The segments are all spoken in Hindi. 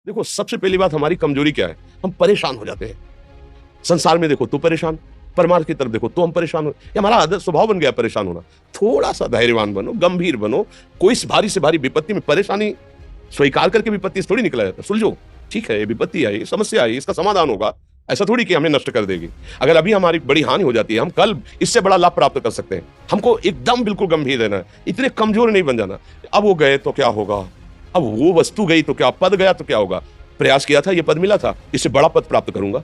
देखो सबसे पहली बात हमारी कमजोरी क्या है, हम परेशान हो जाते हैं। संसार में देखो तो परेशान, परमार्थ की तरफ देखो तो हम परेशान हो, ये हमारा आदत स्वभाव बन गया परेशान होना। थोड़ा सा धैर्यवान बनो, गंभीर बनो। कोई भारी से भारी विपत्ति में परेशानी स्वीकार करके विपत्ति से थोड़ी निकला जाता। सुलझो, ठीक है ये विपत्ति आई, समस्या आई, इसका समाधान होगा। ऐसा थोड़ी कि हमें नष्ट कर देगी। अगर अभी हमारी बड़ी हानि हो जाती है, हम कल इससे बड़ा लाभ प्राप्त कर सकते हैं। हमको एकदम बिल्कुल गंभीर रहना है, इतने कमजोर नहीं बन जाना। अब वो गए तो क्या होगा, अब वो वस्तु गई तो क्या, पद गया तो क्या होगा। प्रयास किया था, ये पद मिला था, इससे बड़ा पद प्राप्त करूंगा,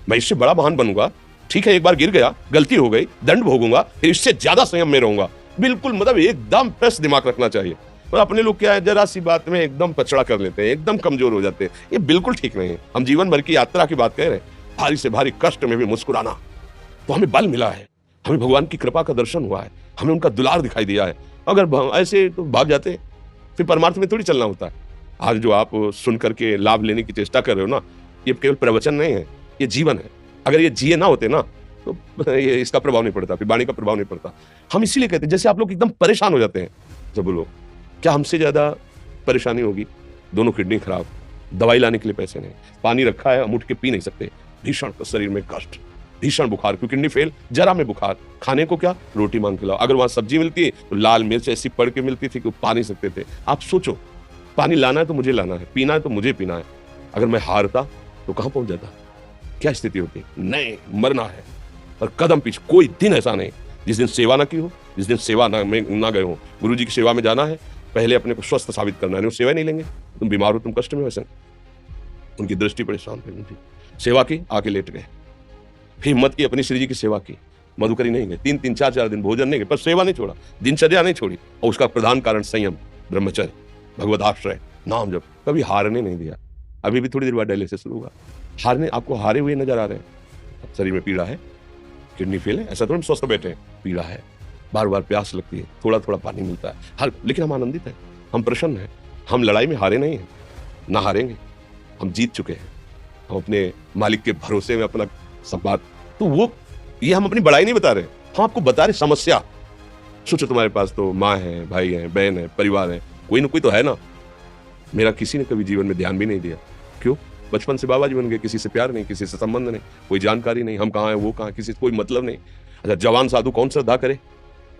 मैं इससे बड़ा महान बनूंगा। ठीक है एक बार गिर गया, गलती हो गई, दंड भोगूंगा, फिर इससे ज्यादा संयम में रहूंगा। बिल्कुल मतलब एकदम फ्रेश दिमाग रखना चाहिए। और अपने लोग क्या है, जरा सी बात में एकदम पचड़ा कर लेते हैं, एकदम कमजोर हो जाते हैं। ये बिल्कुल ठीक नहीं है। हम जीवन भर की यात्रा की बात कह रहे हैं, भारी से भारी कष्ट में भी मुस्कुराना, तो हमें बल मिला है, हमें भगवान की कृपा का दर्शन हुआ है, हमें उनका दुलार दिखाई दिया है। अगर ऐसे तो भाग जाते हैं, फिर परमार्थ में थोड़ी चलना होता है। आज जो आप सुन करके लाभ लेने की चेष्टा कर रहे हो ना, ये केवल प्रवचन नहीं है, ये जीवन है। अगर ये जिए ना होते ना तो ये इसका प्रभाव नहीं पड़ता, फिर वाणी का प्रभाव नहीं पड़ता। हम इसीलिए कहते हैं, जैसे आप लोग एकदम परेशान हो जाते हैं जब लोग, क्या हमसे ज्यादा परेशानी होगी? दोनों किडनी खराब, दवाई लाने के लिए पैसे नहीं, पानी रखा है हम उठ के पी नहीं सकते, भीषण शरीर में कष्ट, भीषण बुखार, क्योंकि किडनी फेल, जरा में बुखार, खाने को क्या, रोटी मांग के लाओ। अगर वहां सब्जी मिलती है तो लाल मिर्च ऐसी पड़ के मिलती थी कि पा नहीं सकते थे। आप सोचो, पानी लाना है तो मुझे लाना है, पीना है तो मुझे पीना है। अगर मैं हारता तो कहां पहुंच जाता, क्या स्थिति होती? नहीं, मरना है और कदम पीछे। कोई दिन ऐसा नहीं जिस दिन सेवा ना की हो, जिस दिन सेवा ना गए हो। गुरु जी की सेवा में जाना है, पहले अपने को स्वस्थ साबित करना है। वो सेवा नहीं लेंगे, तुम बीमार हो, तुम कष्ट में, वैसे उनकी दृष्टि परेशान थी उनकी। सेवा की, आके लेट गए, फिर हिम्मत की, अपनी श्री जी की सेवा की। मधुकरी नहीं गए, 3-3 4-4 दिन भोजन नहीं गए, पर सेवा नहीं छोड़ा, दिनचर्या नहीं छोड़ी। और उसका प्रधान कारण संयम, ब्रह्मचर्य, भगवदाश्रय, नाम जप, कभी हारने नहीं दिया। अभी भी थोड़ी देर बाद डायलिसिस शुरू होगा। हारने, आपको हारे हुए नजर आ रहे हैं, शरीर में पीड़ा है, किडनी फेल है, ऐसा तो हम स्वस्थ बैठे हैं, पीड़ा है, बार बार प्यास लगती है, थोड़ा थोड़ा पानी मिलता है, हर, लेकिन हम आनंदित हैं, हम प्रसन्न हैं। हम लड़ाई में हारे नहीं हैं, ना हारेंगे, हम जीत चुके हैं। हम अपने मालिक के भरोसे में अपना सब बात, तो वो ये हम अपनी बड़ाई नहीं बता रहे, हम आपको बता रहे समस्या। सोचो तुम्हारे पास तो माँ है, भाई है, बहन है, परिवार है, कोई ना कोई तो है ना। मेरा किसी ने कभी जीवन में ध्यान भी नहीं दिया। क्यों? बचपन से बाबा जी बन गए, किसी से प्यार नहीं, किसी से संबंध नहीं, कोई जानकारी नहीं, हम कहाँ हैं, वो कहाँ, किसी से कोई मतलब नहीं। अच्छा, जवान साधु कौन श्रद्धा करे?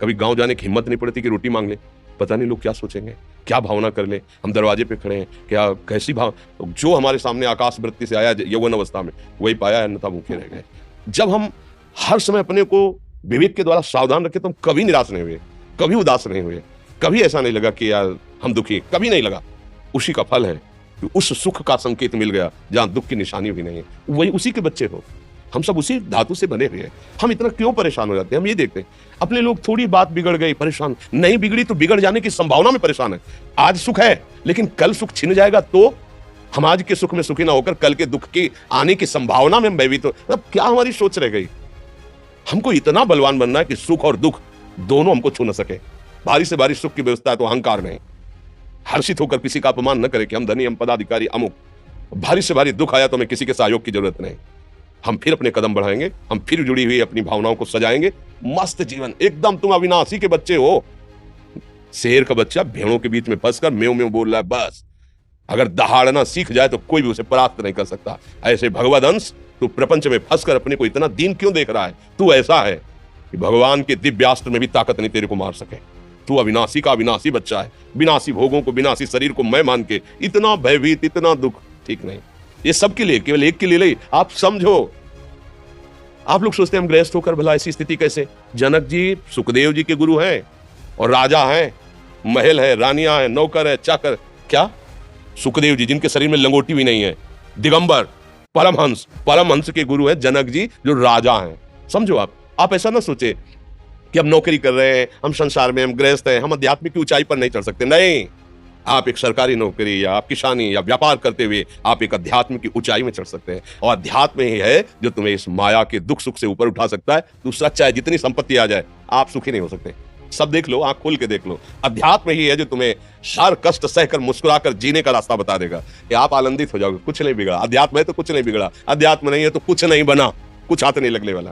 कभी गांव जाने की हिम्मत नहीं पड़ती कि रोटी मांग ले। पता नहीं लोग क्या सोचेंगे, क्या भावना कर ले। हम दरवाजे पे खड़े हैं, क्या कैसी भाव, जो हमारे सामने आकाश वृत्ति से आया यौवन अवस्था में, वही पाया, अन्यथा भूखे रह गए। जब हम हर समय अपने को विवेक के द्वारा सावधान रखे तो हम कभी निराश नहीं हुए, कभी उदास नहीं हुए, कभी ऐसा नहीं लगा कि यार हम दुखी, कभी नहीं लगा। उसी का फल है कि उस सुख का संकेत मिल गया जहां दुख की निशानी भी नहीं है। वही उसी के बच्चे हो, हम सब उसी धातु से बने हुए हैं। हम इतना क्यों परेशान हो जाते हैं? हम ये देखते हैं अपने लोग, थोड़ी बात बिगड़ गई परेशान, नहीं बिगड़ी तो बिगड़ जाने की संभावना में परेशान है। आज सुख है लेकिन कल सुख छिन जाएगा, तो हम आज के सुख में सुखी ना होकर कल के दुख की आने की संभावना में भयभीत हो। मतलब क्या हमारी सोच रह गई? हमको इतना बलवान बनना है कि सुख और दुख दोनों हमको छू न सके। भारी से भारी सुख की व्यवस्था है तो अहंकार नहीं, हर्षित होकर किसी का अपमान न करे कि हम धनी, हम पदाधिकारी, अमुक। भारी से भारी दुख आया तो हमें किसी के सहयोग की जरूरत नहीं, हम फिर अपने कदम बढ़ाएंगे, हम फिर जुड़ी हुई अपनी भावनाओं को सजाएंगे। मस्त जीवन एकदम, तुम अविनाशी के बच्चे हो। शेर का बच्चा भेड़ों के बीच में फंसकर म्यों म्यों बोल रहा है, बस अगर दहाड़ना सीख जाए तो कोई भी उसे परास्त नहीं कर सकता। ऐसे भगवद अंश, तू प्रपंच में फंसकर अपने को इतना दीन क्यों देख रहा है? तू ऐसा है कि भगवान के दिव्यास्त्र में भी ताकत नहीं तेरे को मार सके। तू अविनाशी का अविनाशी बच्चा है, विनाशी भोगों को, विनाशी शरीर को मैं मान के इतना भयभीत, इतना दुख, ठीक नहीं। ये सबके लिए, केवल एक के लिए नहीं। आप समझो, आप लोग सोचते हैं हम गृहस्थ होकर भला ऐसी स्थिति कैसे? जनक जी सुखदेव जी के गुरु हैं और राजा हैं, महल है, रानियां हैं, नौकर है, चाकर। क्या सुखदेव जी जिनके शरीर में लंगोटी भी नहीं है, दिगंबर, परमहंस के गुरु हैं जनक जी जो राजा हैं। समझो, आप ऐसा ना सोचे कि हम नौकरी कर रहे हैं, हम संसार में, हम गृहस्थ हैं, हम आध्यात्मिक की ऊंचाई पर नहीं चढ़ सकते। नहीं, आप एक सरकारी नौकरी या आप किसानी या व्यापार करते हुए आप एक अध्यात्म की ऊंचाई में चढ़ सकते हैं। और अध्यात्म ही है जो तुम्हें इस माया के दुख सुख से ऊपर उठा सकता है। दूसरा, चाहे जितनी संपत्ति आ जाए, आप सुखी नहीं हो सकते। सब देख लो, आंख खोल के देख लो, अध्यात्म ही है जो तुम्हें हर कष्ट सहकर मुस्कुराकर जीने का रास्ता बता देगा कि आप आनंदित हो जाओगे। कुछ नहीं बिगड़ा, अध्यात्म है तो कुछ नहीं बिगड़ा, अध्यात्म नहीं है तो कुछ नहीं बना, कुछ हाथ नहीं लगने वाला।